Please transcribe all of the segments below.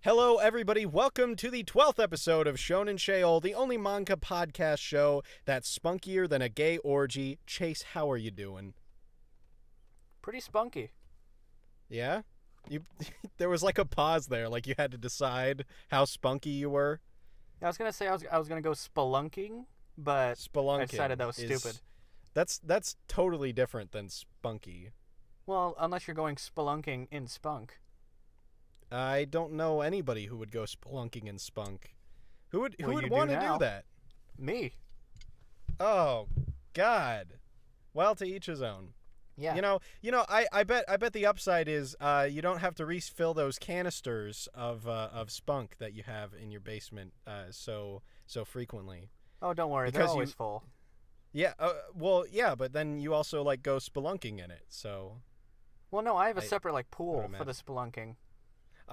Hello, everybody. Welcome to the 12th episode of Shounen Sheol, the only manga podcast show that's spunkier than a gay orgy. Chase, how are you doing? Pretty spunky. Yeah? There was like a pause there, like you had to decide how spunky you were. I was gonna say I was gonna go spelunking, but Spelunking. I decided that was stupid. That's totally different than spunky. Well, unless you're going spelunking in spunk. I don't know anybody who would go spelunking in spunk. Who would Well, you want do to now. do that? Me. Oh, God. Well, to each his own. Yeah. I bet the upside is you don't have to refill those canisters of spunk that you have in your basement so frequently. Oh, don't worry. They're Because always full. Yeah, but then you also like go spelunking in it. So. Well, no, I have a I separate would pool for imagine. the spelunking.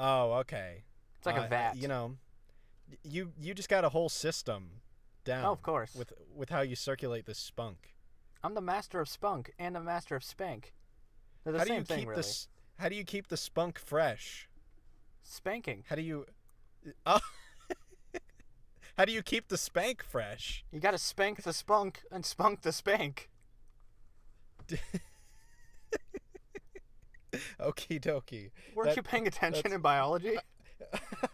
Oh, okay. It's like a vat. You just got a whole system down. Oh, of course. With how you circulate this spunk. I'm the master of spunk and the master of spank. They're the same thing, really. How do you keep the spunk fresh? Spanking. How do you? Oh. How do you keep the spank fresh? You gotta spank the spunk and spunk the spank. Okie dokie. Weren't you paying attention in biology?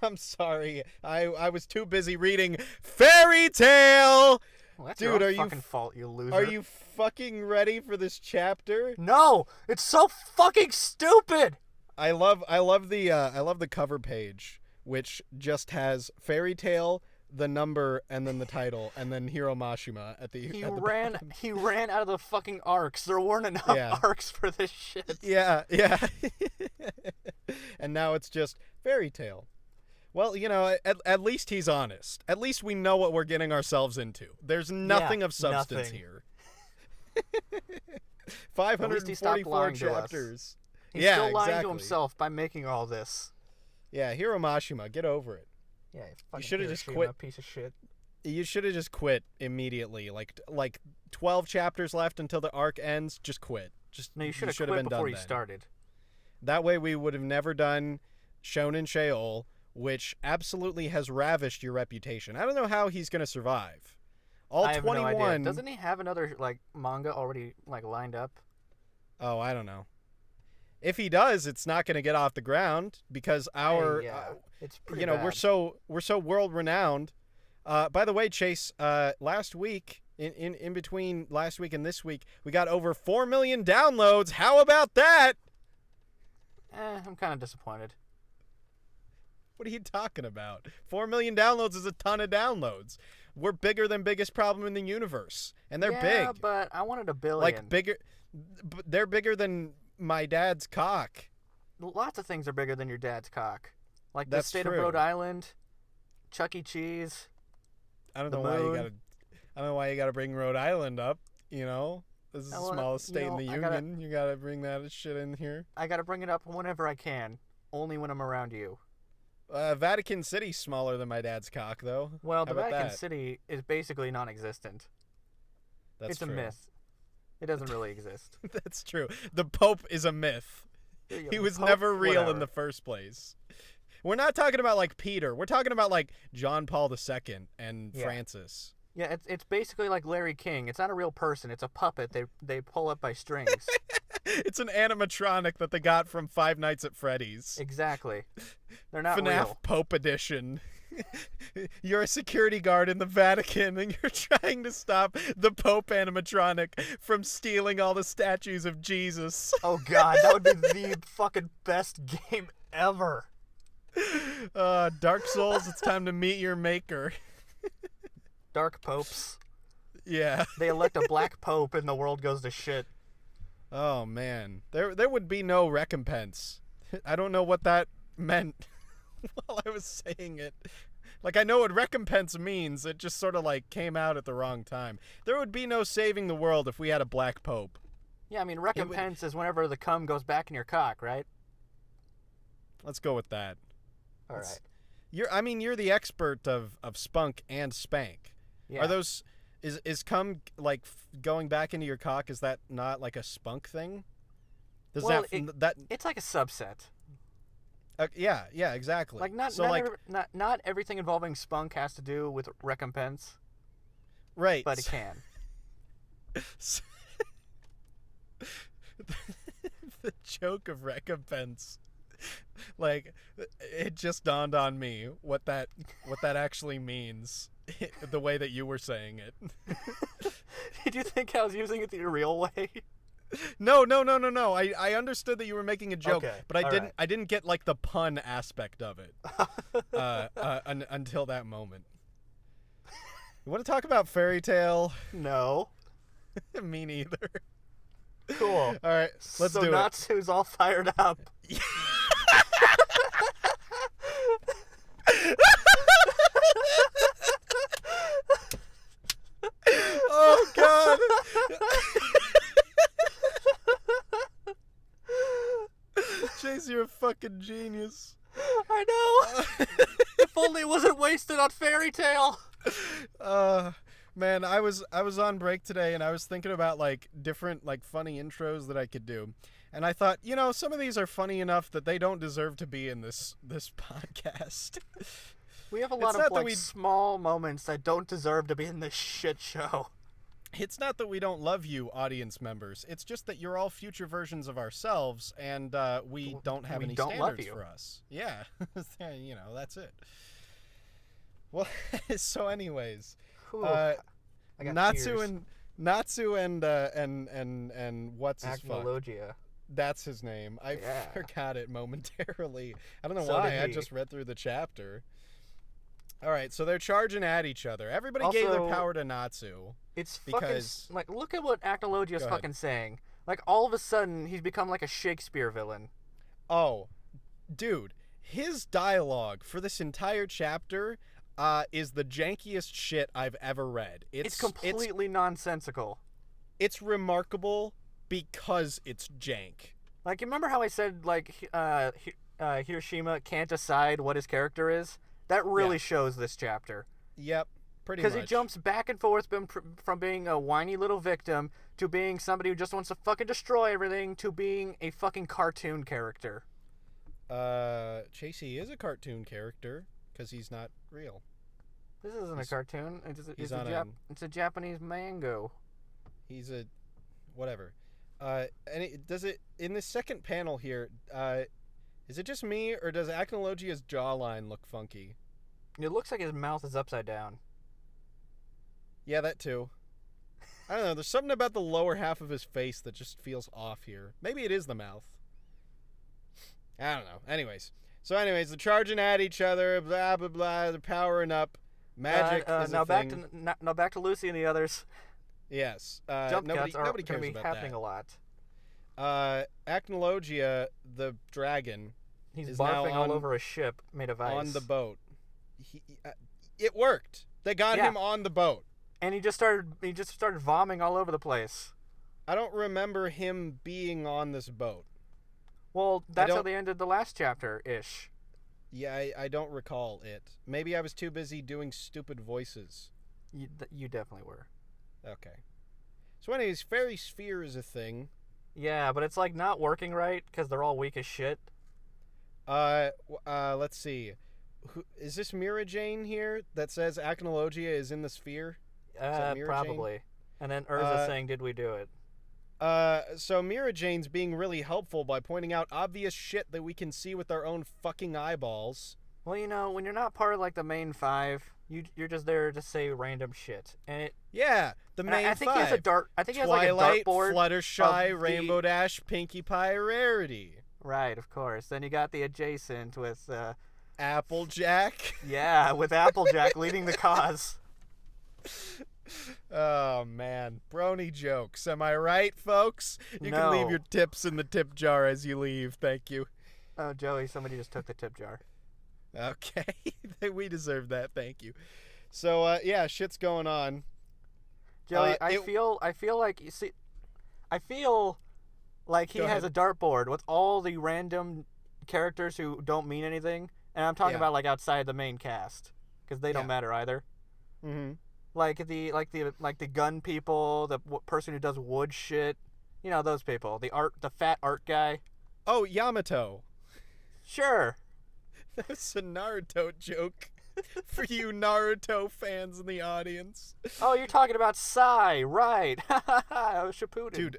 I'm sorry. I was too busy reading Fairy Tale. Well, that's Dude, your are own you fucking fault, you loser. Are you fucking ready for this chapter? No! It's so fucking stupid! I love the cover page, which just has Fairy Tale, the number, and then the title, and then Hiro Mashima at the. He ran out of the fucking arcs. There weren't enough arcs for this shit. Yeah. And now it's just Fairy Tale. Well, at least he's honest. At least we know what we're getting ourselves into. There's nothing of substance here. 544 chapters. He's still lying to himself by making all this. Yeah, Hiro Mashima, get over it. Yeah, you should have just quit. Piece of shit. You should have just quit immediately. Like 12 chapters left until the arc ends. Just quit. You should have quit before you started. That way we would have never done Shounen Sheol, which absolutely has ravished your reputation. I don't know how he's going to survive. I have no idea. Doesn't he have another manga already lined up? Oh, I don't know. If he does, it's not going to get off the ground because it's pretty bad. we're so world renowned. By the way, Chase, last week in between last week and this week, we got over 4 million downloads. How about that? I'm kind of disappointed. What are you talking about? 4 million downloads is a ton of downloads. We're bigger than Biggest Problem in the Universe, and they're big. Yeah, but I wanted 1 billion. They're bigger than my dad's cock. Lots of things are bigger than your dad's cock. Like That's the state true. of Rhode Island, Chuck E. Cheese. I don't know why you gotta bring Rhode Island up. This is the smallest state in the union. You gotta bring that shit in here. I gotta bring it up whenever I can, only when I'm around you. Vatican City's smaller than my dad's cock, though. Well, the Vatican City is basically non-existent. It's a myth. It doesn't really exist. That's true. The Pope is a myth. He was never real in the first place. We're not talking about Peter. We're talking about John Paul II and Francis. Yeah, it's basically like Larry King. It's not a real person. It's a puppet they pull up by strings. It's an animatronic that they got from Five Nights at Freddy's. Exactly. They're not FNAF real. Pope Edition. You're a security guard in the Vatican, and you're trying to stop the Pope animatronic from stealing all the statues of Jesus. Oh, God. That would be the fucking best game ever. Dark Souls, it's time to meet your maker. Dark popes. Yeah. They elect a black pope and the world goes to shit. Oh, man. There would be no recompense. I don't know what that meant while I was saying it. I know what recompense means. It just sort of came out at the wrong time. There would be no saving the world if we had a black pope. Yeah, I mean, recompense is whenever the cum goes back in your cock, right? Let's go with that. All right. You're the expert of spunk and spank. Yeah. Are those is cum going back into your cock? Is that not a spunk thing? Does Well, that it's like a subset. Yeah, exactly. Like So like, not everything involving spunk has to do with recompense, right. but it can. The joke of recompense, like, it just dawned on me what that actually means. The way that you were saying it. Did you think I was using it the real way? No. I understood that you were making a joke, Okay, but I didn't. right. I didn't get like the pun aspect of it until that moment. You want to talk about Fairy Tale? No. Me neither. Cool. All right, let's do it. So Natsu's all fired up. Oh God. Chase, you're a fucking genius. I know. If only it wasn't wasted on Fairy Tale. Man, I was on break today and I was thinking about like different like funny intros that I could do. And I thought, some of these are funny enough that they don't deserve to be in this podcast. We have a lot of like small moments that don't deserve to be in this shit show. It's not that we don't love you, audience members. It's just that you're all future versions of ourselves, and we don't have any standards for us. Yeah, that's it. Well, so anyways, Natsu and what's his fuck? That's his name. I forgot it momentarily. I don't know why. I just read through the chapter. All right, so they're charging at each other. Everybody gave their power to Natsu. It's because fucking, like, look at what Acnologia's fucking saying. Like, all of a sudden, he's become like a Shakespeare villain. Oh, dude, his dialogue for this entire chapter is the jankiest shit I've ever read. It's completely nonsensical. It's remarkable because it's jank. Like, you remember how I said, like, Hiroshima can't decide what his character is? That really shows this chapter. Yep, pretty much. Because he jumps back and forth from being a whiny little victim to being somebody who just wants to fucking destroy everything to being a fucking cartoon character. Chasey is a cartoon character because he's not real. This isn't a cartoon. It's a Japanese mango. He's a whatever. In the second panel here, is it just me, or does Acnologia's jawline look funky? It looks like his mouth is upside down. Yeah, that too. I don't know, there's something about the lower half of his face that just feels off here. Maybe it is the mouth. I don't know. Anyways, they're charging at each other, blah, blah, blah, they're powering up. Magic is a thing. Now back to Lucy and the others. Yes. Jump cuts are nobody going cares to be about happening that. a lot. Acnologia, the dragon, he's barfing all over a ship made of ice. On the boat. It worked. They got him on the boat. And he just started vomiting all over the place. I don't remember him being on this boat. Well, that's how they ended the last chapter-ish. Yeah, I don't recall it. Maybe I was too busy doing stupid voices. You definitely were. Okay. So anyways, Fairy Sphere is a thing. Yeah, but it's like not working right because they're all weak as shit. Let's see. Is this Mira Jane here that says Acnologia is in the sphere? Probably. Jane? And then Urza saying, "Did we do it?" So Mira Jane's being really helpful by pointing out obvious shit that we can see with our own fucking eyeballs. Well, when you're not part of like the main five, you're just there to say random shit, and the main I think five. He has a dart. I think Twilight, he has like a dartboard. Fluttershy, Rainbow Dash, Pinkie Pie, Rarity. Right, of course. Then you got the adjacent with Applejack. Yeah, with Applejack leading the cause. Oh man, brony jokes. Am I right, folks? You can leave your tips in the tip jar as you leave. Thank you. Oh, Joey, somebody just took the tip jar. Okay, we deserve that. Thank you. So shit's going on. Joey, I feel like he has a dartboard with all the random characters who don't mean anything, and I'm talking about like outside the main cast because they don't matter either. Mm-hmm. Like the gun people, the person who does wood shit, those people. The fat art guy. Oh, Yamato. Sure. That's a Naruto joke for you Naruto fans in the audience. Oh, you're talking about Sai, right? Shippuden. Dude,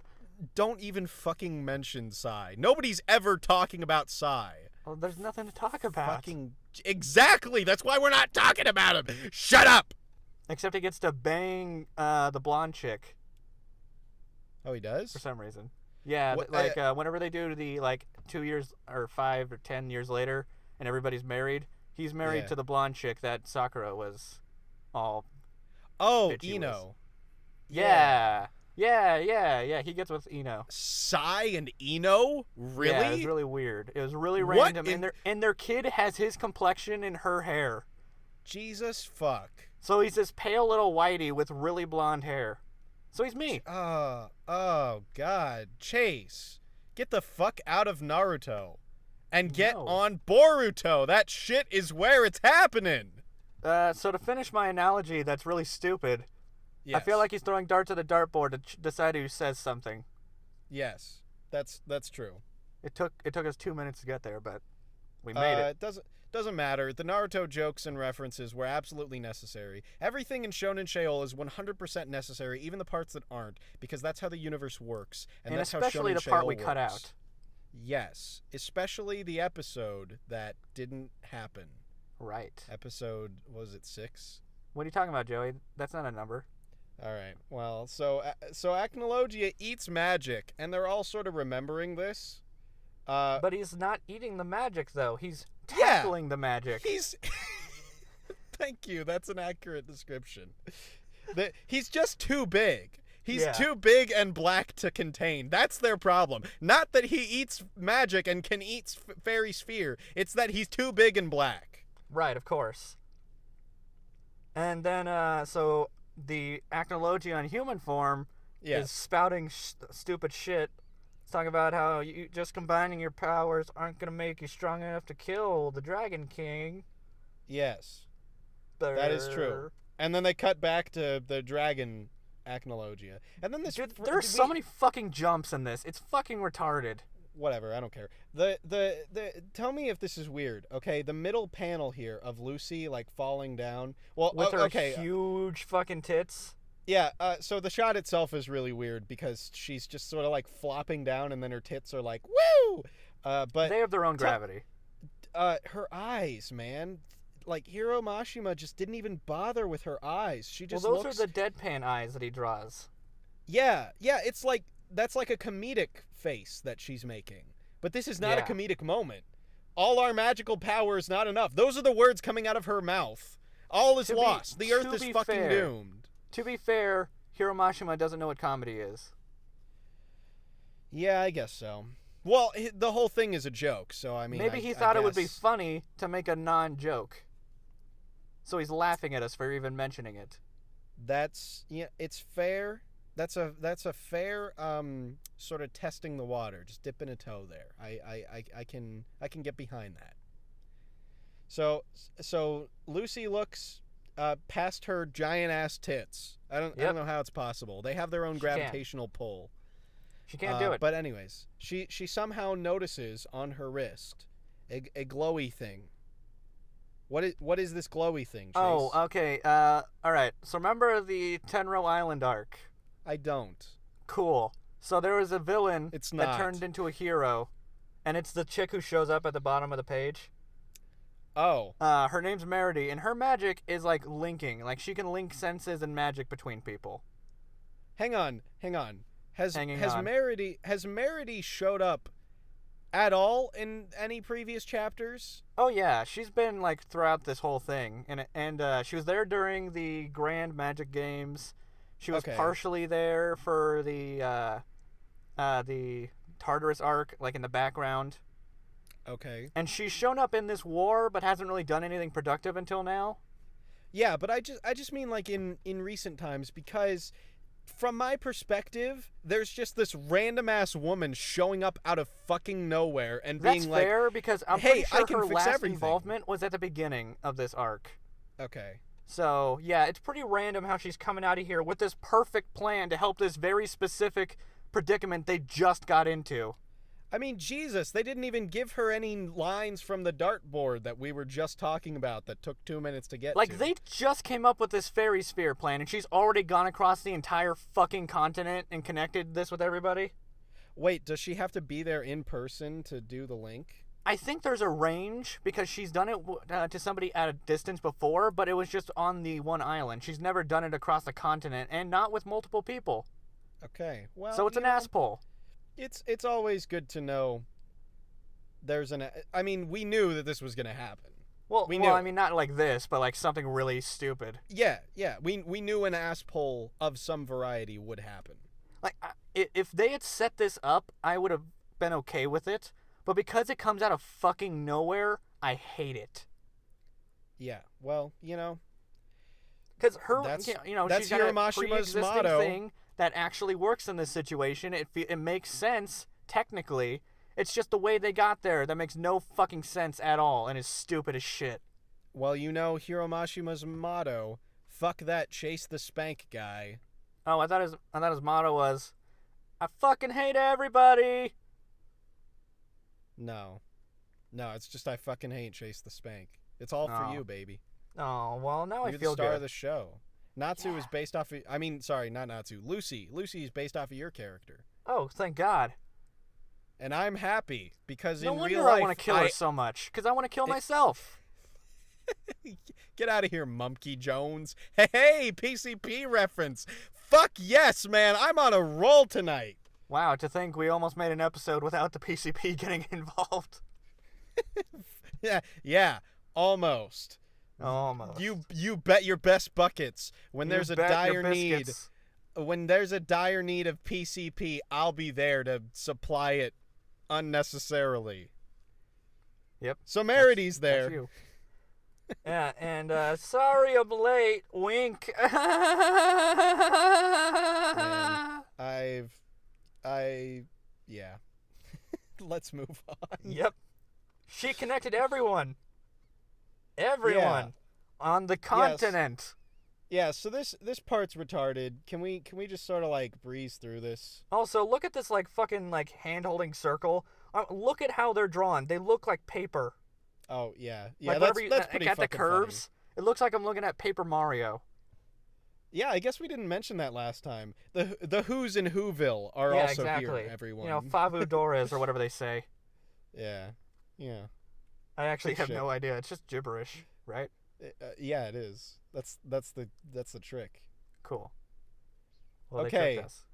don't even fucking mention Sai. Nobody's ever talking about Sai. Well, there's nothing to talk about. Fucking exactly. That's why we're not talking about him. Shut up. Except he gets to bang the blonde chick Oh, he does? for some reason. Yeah, What- whenever they do the 2 years or 5 or 10 years later, and everybody's married, he's married Yeah. to the blonde chick that Sakura was all. Oh, bitchy Ino. Yeah. Yeah. He gets with Ino. Sai and Ino? Really? Yeah, it was really weird. It was really What random, in- and their kid has his complexion and her hair. Jesus fuck. So he's this pale little whitey with really blonde hair. So he's me. Oh, God. Chase, get the fuck out of Naruto. And get No. on Boruto. That shit is where it's happening. So to finish my analogy, that's really stupid. Yes. I feel like he's throwing darts at the dartboard to decide who says something. Yes, that's true. It took us 2 minutes to get there, but we made it. It doesn't matter. The Naruto jokes and references were absolutely necessary. Everything in Shounen Sheol is 100% necessary, even the parts that aren't, because that's how the universe works, and that's especially how Shounen the part Sheol we cut works. out. Yes, especially the episode that didn't happen. Right. Episode, was it 6? What are you talking about, Joey? That's not a number. All right. Well, so Acnologia eats magic, and they're all sort of remembering this. But he's not eating the magic, though. He's Yeah. tackling the magic. He's Thank you. That's an accurate description. He's just too big. He's Yeah. too big and black to contain. That's their problem. Not that he eats magic and can eat fairy sphere. It's that he's too big and black. Right, of course. And then, so the Acnologia in human form is Yes. spouting stupid shit. It's talking about how you just combining your powers aren't going to make you strong enough to kill the Dragon King. Yes. That is true. Brr. And then they cut back to the dragon Acnologia. And then this Dude, there's so many fucking jumps in this. It's fucking retarded. Whatever, I don't care. Tell me if this is weird. Okay, the middle panel here of Lucy like falling down. Well, With her okay, huge fucking tits. yeah. So the shot itself is really weird because she's just sort of like flopping down, and then her tits are like woo. But They have their own gravity. her eyes, man. Like Hiro Mashima just didn't even bother with her eyes. She just Well, those looks. are the deadpan eyes that he draws. Yeah. It's like that's like a comedic face that she's making. But this is not Yeah. a comedic moment. All our magical power is not enough. Those are the words coming out of her mouth. All is lost. The earth is fucking fair, doomed. To be fair, Hiro Mashima doesn't know what comedy is. Yeah, I guess so. Well, the whole thing is a joke, so I mean, Maybe I he thought it would be guess- funny to make a non-joke. So he's laughing at us for even mentioning it. That's it's fair. That's a fair sort of testing the water, just dipping a toe there. I can get behind that. So Lucy looks past her giant ass tits. I don't know how it's possible. They have their own She can't. gravitational pull. She can't do it. But anyways, she somehow notices on her wrist a glowy thing. What is this glowy thing, Chase? Oh, okay. All right. So remember the Tenro Island arc? I don't. Cool. So there was a villain It's that not. turned into a hero, and it's the chick who shows up at the bottom of the page. Oh, Her name's Merity, and her magic is like linking. Like she can link senses and magic between people. hang on. Has Hanging has on. Merity showed up at all in any previous chapters? Oh yeah, she's been like throughout this whole thing, and she was there during the Grand Magic Games. She was Okay. partially there for the Tartarus arc, like in the background. Okay. And she's shown up in this war, but hasn't really done anything productive until now. Yeah, but I just mean like in recent times, because from my perspective, there's just this random ass woman showing up out of fucking nowhere and That's being like, fair because I'm "Hey, pretty I sure can her fix last everything." involvement was at the beginning of this arc. okay. So, yeah, it's pretty random how she's coming out of here with this perfect plan to help this very specific predicament they just got into. I mean, Jesus, they didn't even give her any lines from the dartboard that we were just talking about that took 2 minutes to get Like, to. they just came up with this fairy sphere plan, and she's already gone across the entire fucking continent and connected this with everybody? Wait, does she have to be there in person to do the link? I think there's a range, because she's done it to somebody at a distance before, but it was just on the one island. She's never done it across the continent, and not with multiple people. Okay, well, So it's an ass pull. It's always good to know there's an... I mean, we knew that this was going to happen. Well, we knew. I mean, not like this, but like something really stupid. Yeah. We knew an ass pull of some variety would happen. Like, if they had set this up, I would have been okay with it. But because it comes out of fucking nowhere, I hate it. Yeah, well, Because her, that's she's got a Hiromashima's pre-existing motto. thing that actually works in this situation. It makes sense, technically. It's just the way they got there that makes no fucking sense at all and is stupid as shit. Well, Hiromashima's motto, fuck that chase the spank guy. Oh, I thought his motto was, I fucking hate everybody. No, it's just I fucking hate chase the spank. It's all for you, baby. Oh, well, now You're I feel the star good. of the show. Natsu is based off of... I mean, sorry, not Natsu. Lucy. Lucy is based off of your character. Oh, thank God. And I'm happy, because No in wonder real life... I want to kill her so much, because I want to kill myself. Get out of here, Mumkey Jones. Hey, PCP reference. Fuck yes, man. I'm on a roll tonight. Wow, to think we almost made an episode without the PCP getting involved. Yeah, almost. Almost. You bet your best buckets. When there's a bet your dire need... biscuits. When there's a dire need of PCP, I'll be there to supply it unnecessarily. Yep. So Merity's That's there. you. Yeah, and sorry I'm late. Wink. Man, yeah. Let's move on. Yep. She connected everyone. Everyone on the continent. Yeah, so this part's retarded. Can we just sort of like breeze through this? Also, look at this like fucking like hand-holding circle. Look at how they're drawn. They look like paper. Oh yeah, Like that's pretty fucking the curves. funny. It looks like I'm looking at Paper Mario. Yeah, I guess we didn't mention that last time. The Who's in Whoville are Yeah, also exactly. here, everyone. Favu Dores or whatever they say. Yeah. I actually Good have shit. no idea. It's just gibberish, right? Yeah, it is. That's the trick. Cool. Well, they Okay. tricked us.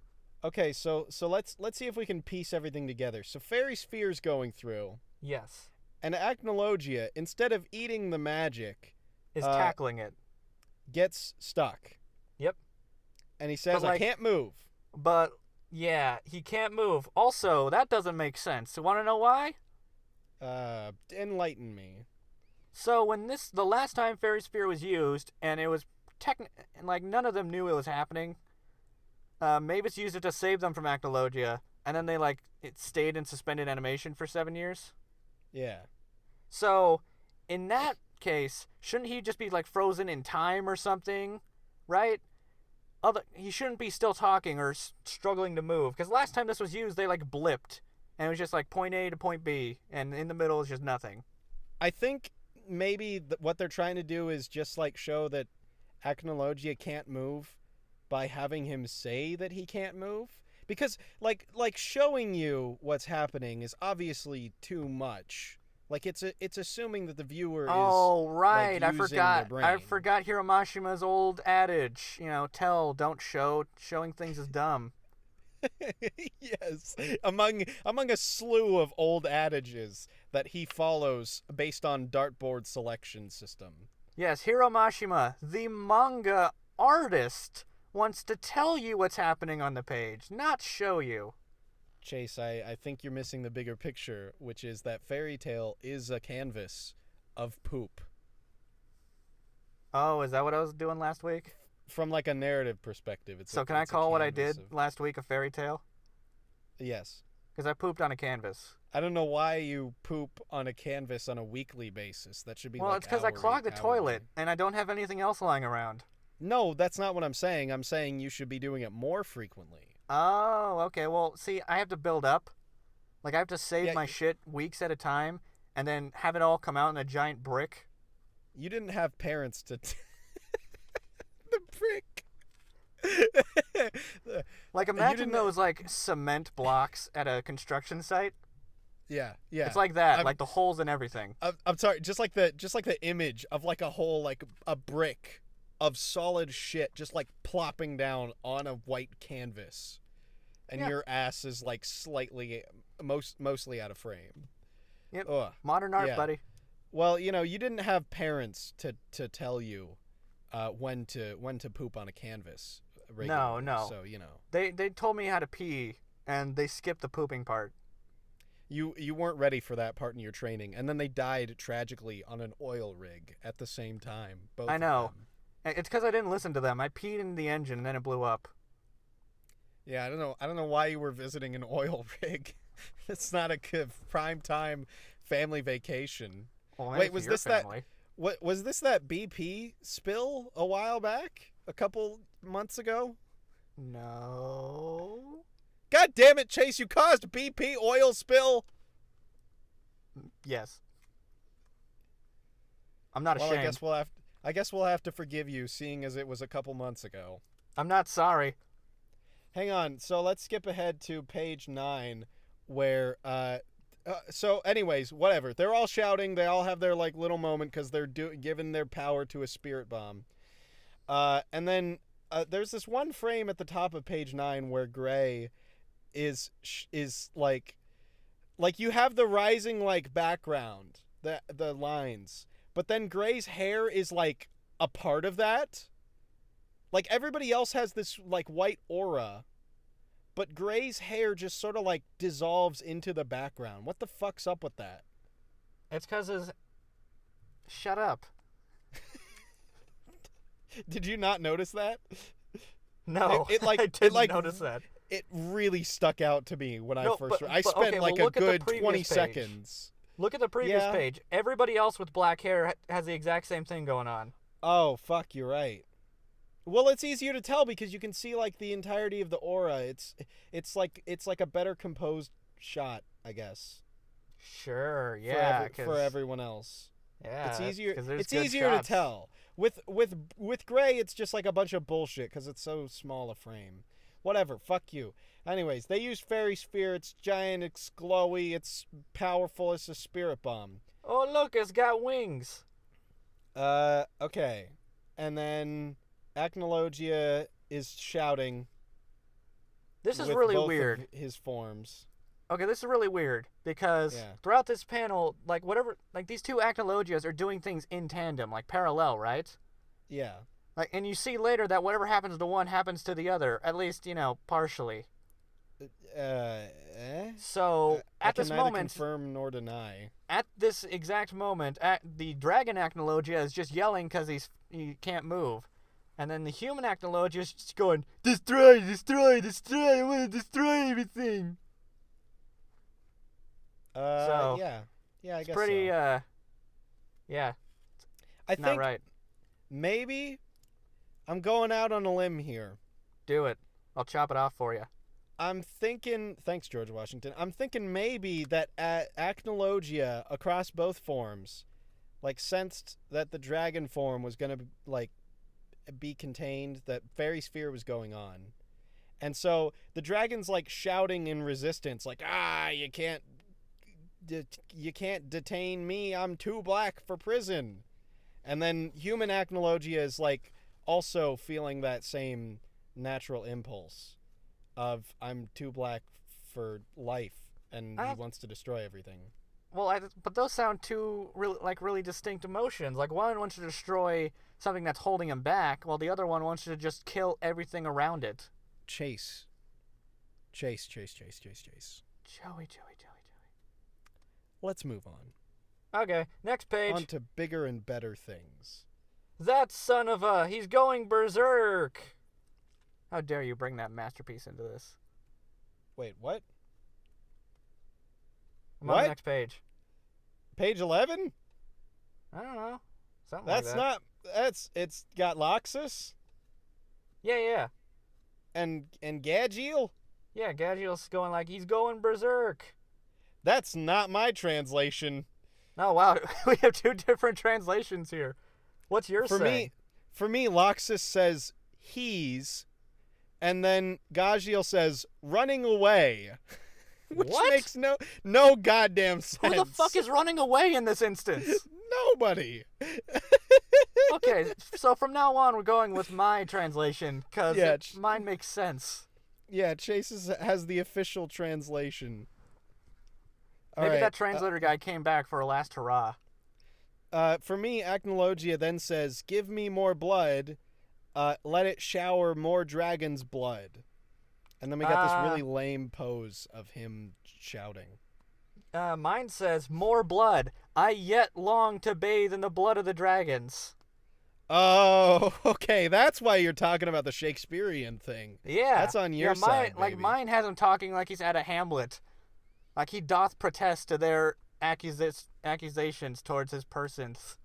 Okay, so let's see if we can piece everything together. So Fairy Sphere's going through, Yes. and Acnologia, instead of eating the magic, Is tackling it. gets stuck. Yep. And he says, But, like- I can't move. But yeah, he can't move. Also, that doesn't make sense. You want to know why? Enlighten me. So when the last time Fairy Sphere was used, and it was like none of them knew it was happening. Mavis used it to save them from Acnologia, and then it stayed in suspended animation for 7 years. Yeah. So, in that case, shouldn't he just be frozen in time or something, right? He shouldn't be still talking or struggling to move, because last time this was used, they blipped, and it was just point A to point B, and in the middle is just nothing. I think maybe what they're trying to do is just show that Acnologia can't move by having him say that he can't move, because showing you what's happening is obviously too much. It's assuming that the viewer is right. I using their brain. I forgot Hiromashima's old adage, tell, don't show. Showing things is dumb. Yes, among a slew of old adages that he follows based on dartboard selection system. Yes, Hiromashima, the manga artist, wants to tell you what's happening on the page, not show you. Chase, I think you're missing the bigger picture, which is that Fairy Tail is a canvas of poop. Oh, is that what I was doing last week? From a narrative perspective, it's So can I call what I did last week a fairy tale? Yes. Because I pooped on a canvas. I don't know why you poop on a canvas on a weekly basis. That should be Well, it's because I clogged the toilet, and I don't have anything else lying around. No, that's not what I'm saying. I'm saying you should be doing it more frequently. Oh, okay. Well, see, I have to build up. Like I have to save my shit weeks at a time and then have it all come out in a giant brick. You didn't have parents to... The brick. Like imagine those like cement blocks at a construction site. Yeah. It's like that, like the holes and everything. I'm sorry, just like the image of like a whole like a brick of solid shit just like plopping down on a white canvas, and your ass is like slightly, mostly out of frame. Yep. Modern art, buddy. Well, you didn't have parents to tell you when to poop on a canvas regularly. No. So they told me how to pee, and they skipped the pooping part. You weren't ready for that part in your training, and then they died tragically on an oil rig at the same time. Both I know. of them. It's because I didn't listen to them. I peed in the engine, and then it blew up. Yeah, I don't know why you were visiting an oil rig. It's not a good prime time family vacation. Well, wait, was this family. was this that BP spill a while back? A couple months ago? No. God damn it, Chase, you caused a BP oil spill. Yes. I'm not ashamed. I guess we'll have to forgive you, seeing as it was a couple months ago. I'm not sorry. Hang on. So let's skip ahead to page 9, where so anyways, whatever. They're all shouting. They all have their like little moment because they're giving their power to a spirit bomb. And then there's this one frame at the top of page 9 where Gray is like you have the rising like background, the lines, but then Gray's hair is like a part of that. Like everybody else has this like white aura, but Gray's hair just sort of like dissolves into the background. What the fuck's up with that? It's because his... Shut up. Did you not notice that? No, it I didn't notice that. It really stuck out to me when I first... I spent okay, like well, a good 20 seconds. Look at the previous page. Everybody else with black hair has the exact same thing going on. Oh, fuck, you're right. Well, it's easier to tell because you can see like the entirety of the aura. It's like a better composed shot, I guess. Sure, yeah. For everyone else. Yeah, it's easier. It's easier to tell. With Gray, it's just like a bunch of bullshit because it's so small a frame. Whatever. Fuck you. Anyways, they use fairy sphere. It's giant. It's glowy. It's powerful. It's a spirit bomb. Oh look, it's got wings. Okay, and then Acnologia is shouting. This is really both weird. Of his forms. Okay, this is really weird because throughout this panel, like whatever, like these two Acnologias are doing things in tandem, like parallel, right? Yeah. Like, and you see later that whatever happens to one happens to the other, at least partially. So at this moment, neither confirm nor deny. At this exact moment, the dragon Acnologia is just yelling because he can't move, and then the human Acnologia is just going, destroy, destroy, destroy! I want to destroy everything. So yeah, I guess pretty. So. Yeah. I think not right. Maybe I'm going out on a limb here. Do it. I'll chop it off for you. I'm thinking, thanks George Washington, I'm thinking maybe that Acnologia across both forms, like sensed that the dragon form was going to like be contained, that fairy sphere was going on. And so the dragon's like shouting in resistance, like, you can't detain me, I'm too black for prison. And then human Acnologia is like also feeling that same natural impulse of I'm too black for life, and he wants to destroy everything. Well, but those sound two really distinct emotions. Like one wants to destroy something that's holding him back, while the other one wants to just kill everything around it. Chase. Joey. Let's move on. Okay, next page. On to bigger and better things. That son of a... He's going berserk! How dare you bring that masterpiece into this? Wait, what? I'm on the next page. Page 11? I don't know. Something That's like that. It's got Loxus? Yeah. And Gadgiel? Yeah, Gadgiel's going like, he's going berserk. That's not my translation. Oh, wow. We have two different translations here. What's yours For saying? me, Loxus says he's, and then Gajiel says running away, which What? makes no goddamn sense. Who the fuck is running away in this instance? Nobody. Okay, so from now on, we're going with my translation, because mine makes sense. Yeah, Chase has the official translation. Maybe that translator guy came back for a last hurrah. For me, Acnologia then says, give me more blood, let it shower more dragon's blood. And then we got this really lame pose of him shouting. Mine says, more blood. I yet long to bathe in the blood of the dragons. Oh, okay. That's why you're talking about the Shakespearean thing. Yeah. That's on your side, baby. Like, mine has him talking like he's at a Hamlet. Like, he doth protest to their accusations towards his persons.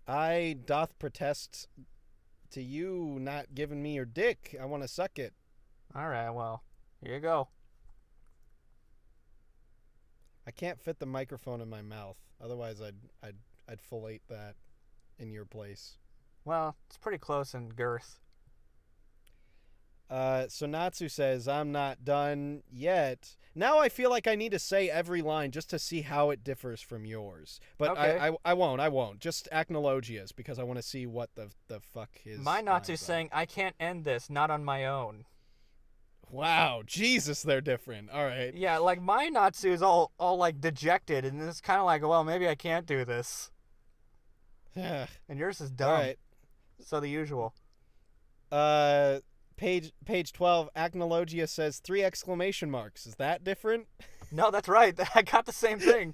I doth protest to you not giving me your dick. I want to suck it. All right, well, here you go. I can't fit the microphone in my mouth. Otherwise, I'd fillate that in your place. Well, it's pretty close in girth. So Natsu says, I'm not done yet. Now I feel like I need to say every line just to see how it differs from yours. But okay. I won't. Just Acnologia's, because I want to see what the fuck his... My Natsu's saying, I can't end this, not on my own. Wow, Jesus, they're different. All right. Yeah, like, my Natsu is all like, dejected, and it's kind of like, well, maybe I can't do this. And yours is dumb. All right. So the usual. Page 12, Acnologia says 3 exclamation marks. Is that different? No, that's right. I got the same thing.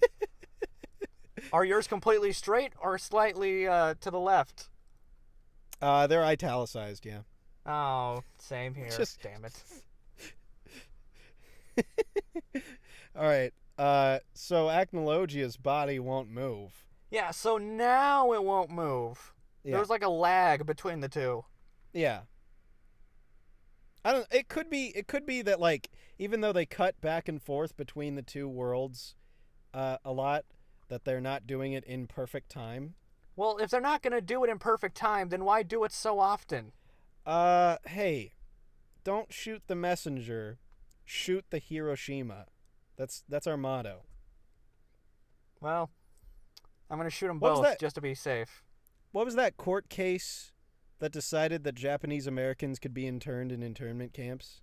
Are yours completely straight or slightly to the left? They're italicized, yeah. Oh, same here. Damn it. All right. So Acnologia's body won't move. Yeah, so now it won't move. Yeah. There's like a lag between the two. Yeah. It could be that, like, even though they cut back and forth between the two worlds a lot, that they're not doing it in perfect time. Well, if they're not going to do it in perfect time, then why do it so often? Hey, don't shoot the messenger, shoot the Hiroshima. That's our motto. Well, I'm going to shoot them What was both that? just to be safe. What was that court case that decided that Japanese Americans could be interned in internment camps?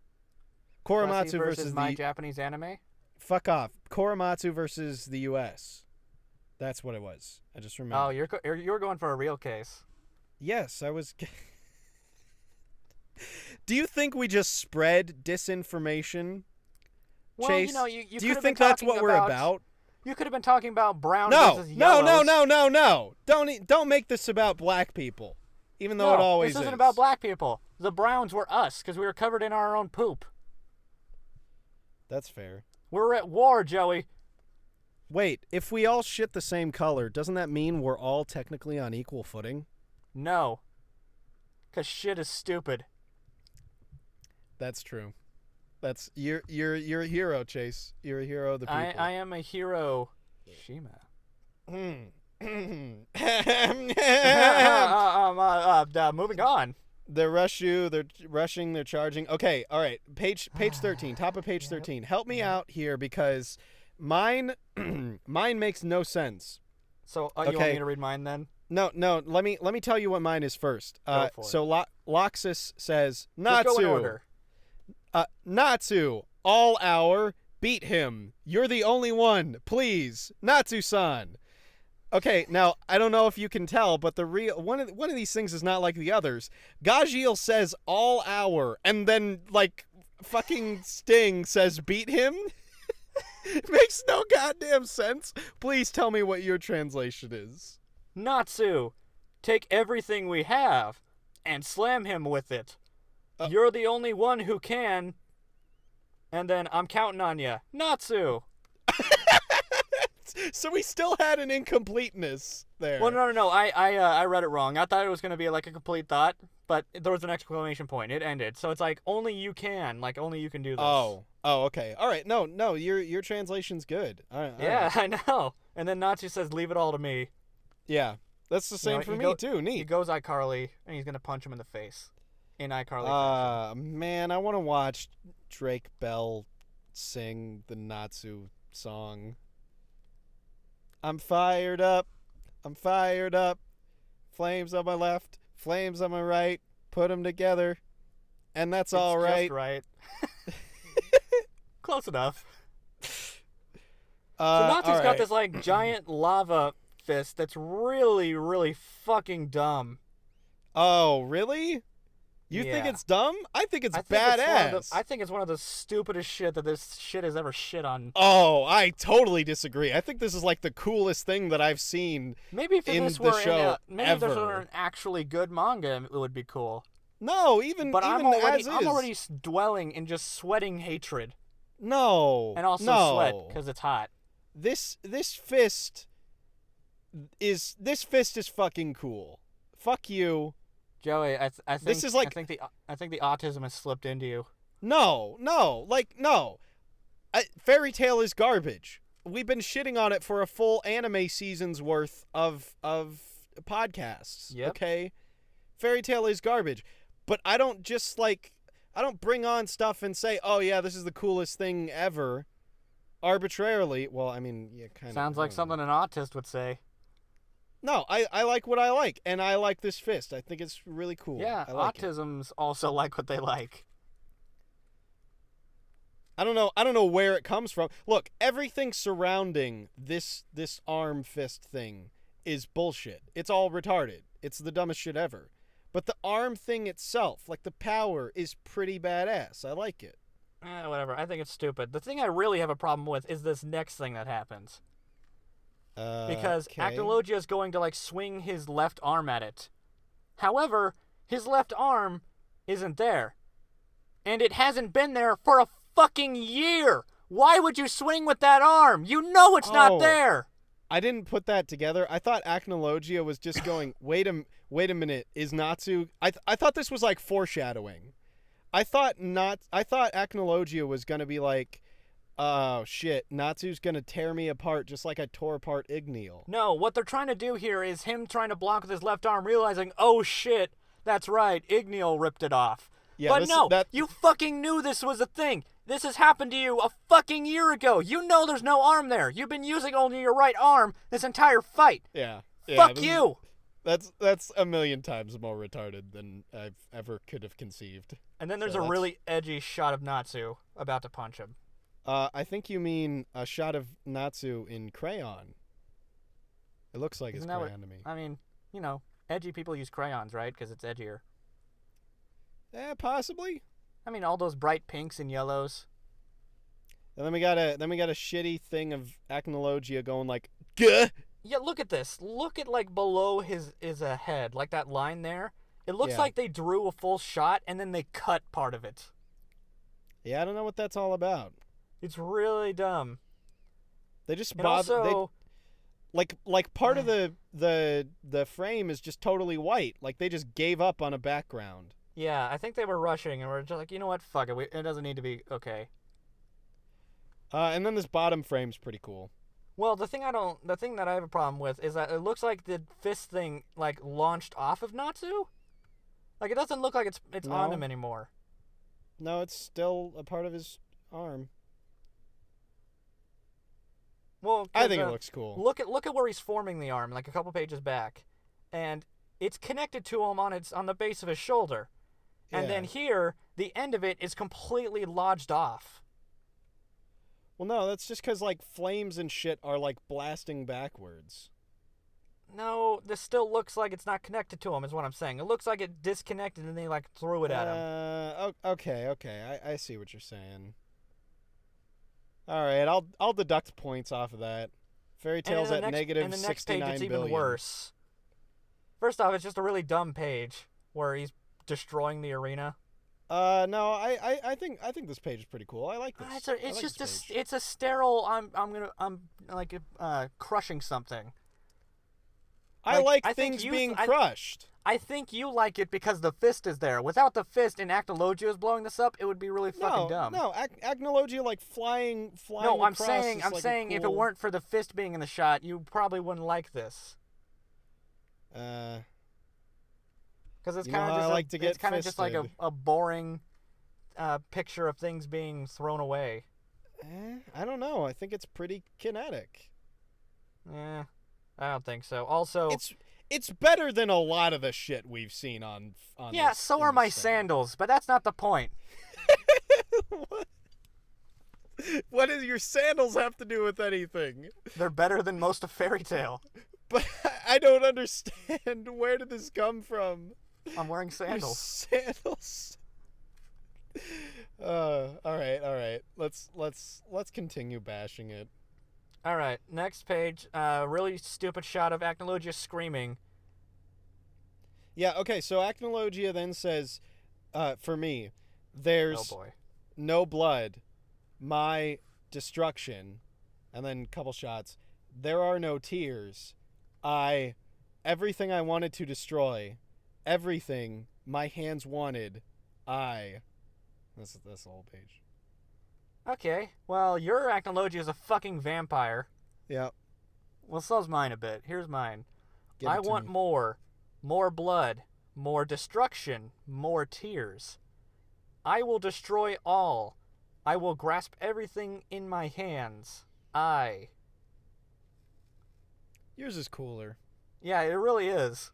Korematsu versus my Japanese anime? Fuck off. Korematsu versus the U.S. That's what it was. I just remember. Oh, you're going for a real case. Yes, I was... Do you think we just spread disinformation, Well, Chase? you know, you Do you could have think been that's talking what we're about? You could have been talking about brown No, versus no, yellows. no. Don't make this about black people, even though it always is. This isn't about black people. The browns were us because we were covered in our own poop. That's fair. We're at war, Joey. Wait, if we all shit the same color, doesn't that mean we're all technically on equal footing? No. Because shit is stupid. That's true. You're a hero, Chase. You're a hero of the people. I am a hero. Shima. Moving on. They rush you. They're rushing. They're charging. Okay. All right. Page 13. Top of page 13. Help me out here because mine makes no sense. So you want me to read mine then? No. Let me tell you what mine is first. Go for so Loxus says Let's Natsu. go in order. Natsu, all hour, beat him. You're the only one. Please, Natsu-san. Okay, now I don't know if you can tell, but the real one of these things is not like the others. Gajiel says all hour, and then like fucking Sting says beat him. It makes no goddamn sense. Please tell me what your translation is. Natsu, take everything we have and slam him with it. You're the only one who can. And then I'm counting on ya. Natsu. So we still had an incompleteness there. Well, no. I read it wrong. I thought it was gonna be like a complete thought, but there was an exclamation point. It ended. So it's like only you can do this. Oh, okay. All right. No, your translation's good. All right. Yeah, I know. And then Natsu says, "Leave it all to me." Yeah, that's the same for me too. He Neat. goes iCarly, and he's gonna punch him in the face. In iCarly fashion. Man, I want to watch Drake Bell sing the Natsu song. I'm fired up. Flames on my left, flames on my right. Put them together, and that's all right. Just right. Close enough. So Natsu's got this like giant lava fist that's really, really fucking dumb. Oh, really? You think it's dumb? I think it's badass. I think it's one of the stupidest shit that this shit has ever shit on. Oh, I totally disagree. I think this is like the coolest thing that I've seen maybe if in this the were show maybe if this were an actually good manga, it would be cool. No, but I'm already dwelling in just sweating hatred. No. And also sweat because it's hot. This fist is fucking cool. Fuck you. Joey, I think this is like I think the autism has slipped into you. No. Fairy Tail is garbage. We've been shitting on it for a full anime season's worth of podcasts. Yep. Okay? Fairy Tail is garbage. But I don't bring on stuff and say, "Oh yeah, this is the coolest thing ever." Arbitrarily. Well, I mean, yeah, kind of. Sounds like something an autist would say. No, I like what I like, and I like this fist. I think it's really cool. Yeah, autisms also like what they like. I don't know where it comes from. Look, everything surrounding this arm fist thing is bullshit. It's all retarded. It's the dumbest shit ever. But the arm thing itself, like the power, is pretty badass. I like it. Whatever. I think it's stupid. The thing I really have a problem with is this next thing that happens. Because Acnologia is going to like swing his left arm at it. However, his left arm isn't there. And it hasn't been there for a fucking year. Why would you swing with that arm? You know it's not there. I didn't put that together. I thought Acnologia was just going, wait a minute, is Natsu... I thought this was like foreshadowing. I thought Acnologia was going to be like, oh, shit, Natsu's going to tear me apart just like I tore apart Igneal. No, what they're trying to do here is him trying to block with his left arm, realizing, oh, shit, that's right, Igneal ripped it off. Yeah, but you fucking knew this was a thing. This has happened to you a fucking year ago. You know there's no arm there. You've been using only your right arm this entire fight. Yeah. Fuck you. That's a million times more retarded than I've ever could have conceived. And then there's a really edgy shot of Natsu about to punch him. I think you mean a shot of Natsu in crayon. It looks like it's crayon to me. I mean, you know, edgy people use crayons, right? Because it's edgier. Possibly. I mean, all those bright pinks and yellows. And then we got a shitty thing of Acnologia going like, gah! Yeah, look at this. Look at like below his head, like that line there. It looks like they drew a full shot and then they cut part of it. Yeah, I don't know what that's all about. It's really dumb. They just bother. Like part of the frame is just totally white. Like they just gave up on a background. Yeah, I think they were rushing and were just like, you know what, fuck it. It doesn't need to be okay. And then this bottom frame's pretty cool. Well, the thing that I have a problem with is that it looks like the fist thing like launched off of Natsu. Like it doesn't look like it's on him anymore. No, it's still a part of his arm. Well, I think it looks cool. Look at where he's forming the arm, like a couple pages back, and it's connected to him on the base of his shoulder, and then here the end of it is completely lodged off. Well, no, that's just because like flames and shit are like blasting backwards. No, this still looks like it's not connected to him. Is what I'm saying. It looks like it disconnected and they like threw it at him. Okay. I see what you're saying. All right, I'll deduct points off of that. Fairy Tail's at negative 69 billion. And the next page, it's even worse. First off, it's just a really dumb page where he's destroying the arena. No, I think this page is pretty cool. I like this. It's just it's a sterile. I'm like crushing something. I like I things being crushed. I think you like it because the fist is there. Without the fist and Acnologia is blowing this up, it would be really fucking dumb. No, Acnologia like flying. No, I'm across saying is like if it cool... weren't for the fist being in the shot, you probably wouldn't like this. Because it's kind of just like a boring picture of things being thrown away. I don't know. I think it's pretty kinetic. Yeah, I don't think so. Also, it's better than a lot of the shit we've seen on yeah, so are my sandals, but that's not the point. What does your sandals have to do with anything? They're better than most of Fairy Tail. But I don't understand. Where did this come from? I'm wearing sandals. Your sandals. All right. Let's continue bashing it. All right, next page. Really stupid shot of Acnologia screaming. Yeah. Okay. So Acnologia then says, "For me, there's no blood, my destruction," and then couple shots. There are no tears. Everything I wanted to destroy, everything my hands wanted, This is the whole page. Okay, well, your Acnologia is a fucking vampire. Yep. Well, so's mine a bit. Here's mine. I want me. more blood, more destruction, more tears. I will destroy all. I will grasp everything in my hands. Yours is cooler. Yeah, it really is.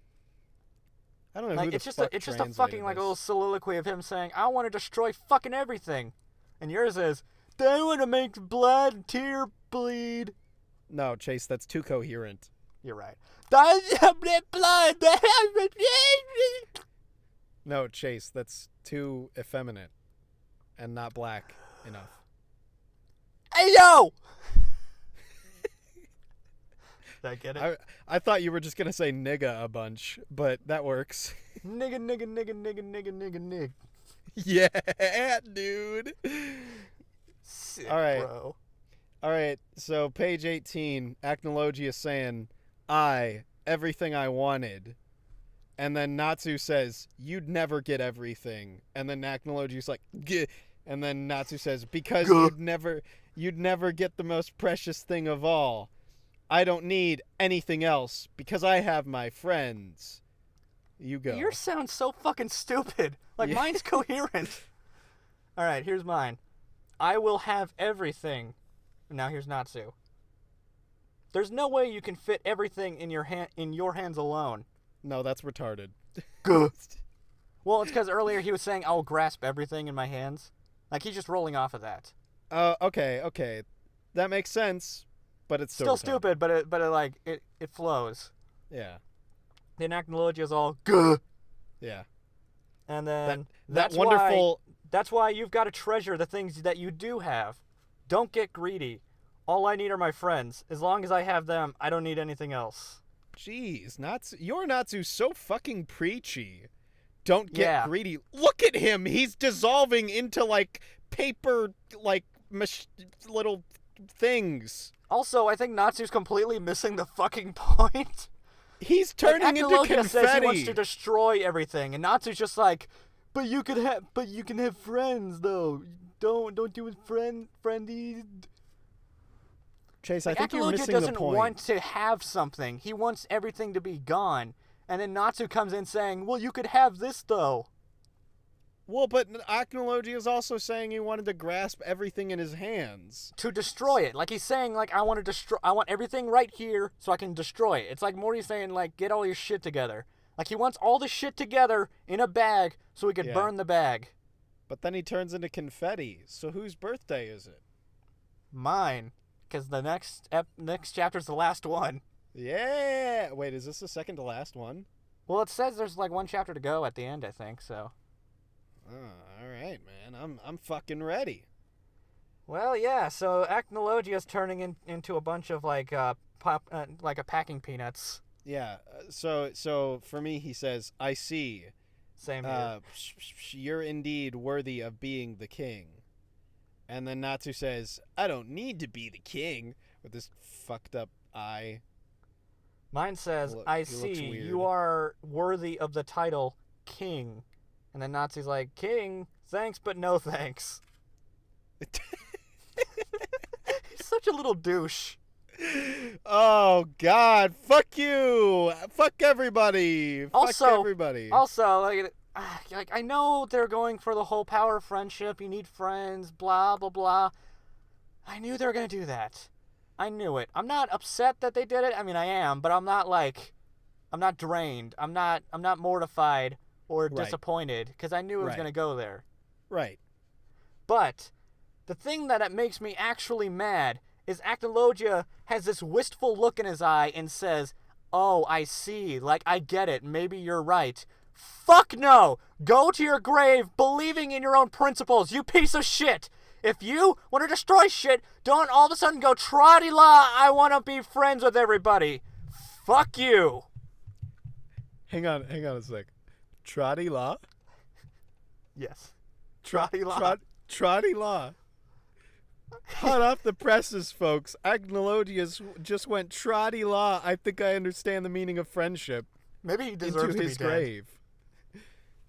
I don't know like, who it's just a fucking like a little soliloquy of him saying, "I want to destroy fucking everything," and yours is, "I want to make blood, tear, bleed." No, Chase, that's too coherent. You're right. Blood. No, Chase, that's too effeminate and not black enough. Hey yo! Did I get it? I thought you were just gonna say nigga a bunch, but that works. Nigga. Yeah, dude. Sick, all right, bro. All right. So page 18, Acnologia saying, everything I wanted," and then Natsu says, "You'd never get everything," and then Acnologia's like, "Gah," and then Natsu says, "Because you'd never get the most precious thing of all. I don't need anything else because I have my friends." You go. Yours sounds so fucking stupid. Like, Yeah. Mine's coherent. All right, here's mine. I will have everything. Now here's Natsu. There's no way you can fit everything in your hands alone. No, that's retarded. Well, it's because earlier he was saying I'll grasp everything in my hands. Like, he's just rolling off of that. Okay. That makes sense, but it's still stupid, but it flows. Yeah. Then Acnologia is all Yeah. And then that wonderful. That's why you've got to treasure the things that you do have. Don't get greedy. All I need are my friends. As long as I have them, I don't need anything else. Jeez, your Natsu's so fucking preachy. Don't get greedy. Look at him. He's dissolving into like paper, like little things. Also, I think Natsu's completely missing the fucking point. He's turning into confetti. Says he wants to destroy everything, and Natsu's just like, but you can have friends though. Don't do with friendies. Chase, I think you're missing the point. Acnologia doesn't want to have something. He wants everything to be gone. And then Natsu comes in saying, "Well, you could have this though." Well, but Acnologia is also saying he wanted to grasp everything in his hands. To destroy it. Like, he's saying, like, I want everything right here so I can destroy it. It's like Morty saying, like, get all your shit together. Like, he wants all the shit together in a bag so he could burn the bag. But then he turns into confetti. So whose birthday is it? Mine. Because the next chapter's the last one. Yeah. Wait, is this the second to last one? Well, it says there's, like, one chapter to go at the end, I think, so... Oh, all right, man. I'm fucking ready. Well, yeah. So Acnologia is turning into a bunch of like like a packing peanuts. Yeah. So for me, he says, "I see. Same here. You're indeed worthy of being the king. And then Natsu says, I don't need to be the king, with this fucked up eye. Mine says, I see, you are worthy of the title king. And then Natsu's like, king, thanks, but no thanks. He's such a little douche. Oh, God. Fuck you. Fuck everybody. Fuck everybody. Also, like, I know they're going for the whole power of friendship. You need friends, blah, blah, blah. I knew they were going to do that. I knew it. I'm not upset that they did it. I mean, I am, but I'm not drained. I'm not mortified or disappointed because I knew it was going to go there. Right. But the thing that makes me actually mad is Acnologia has this wistful look in his eye and says, oh, I see. Like, I get it. Maybe you're right. Fuck no! Go to your grave believing in your own principles, you piece of shit! If you want to destroy shit, don't all of a sudden go, Trotty-la, I want to be friends with everybody. Fuck you. Hang on a sec. Trotty-la? Yes. Trotty-la. Trotty-la. Hot off the presses, folks. Agnologius just went Trotty-la. I think I understand the meaning of friendship. Maybe he deserves into to his be dead. grave.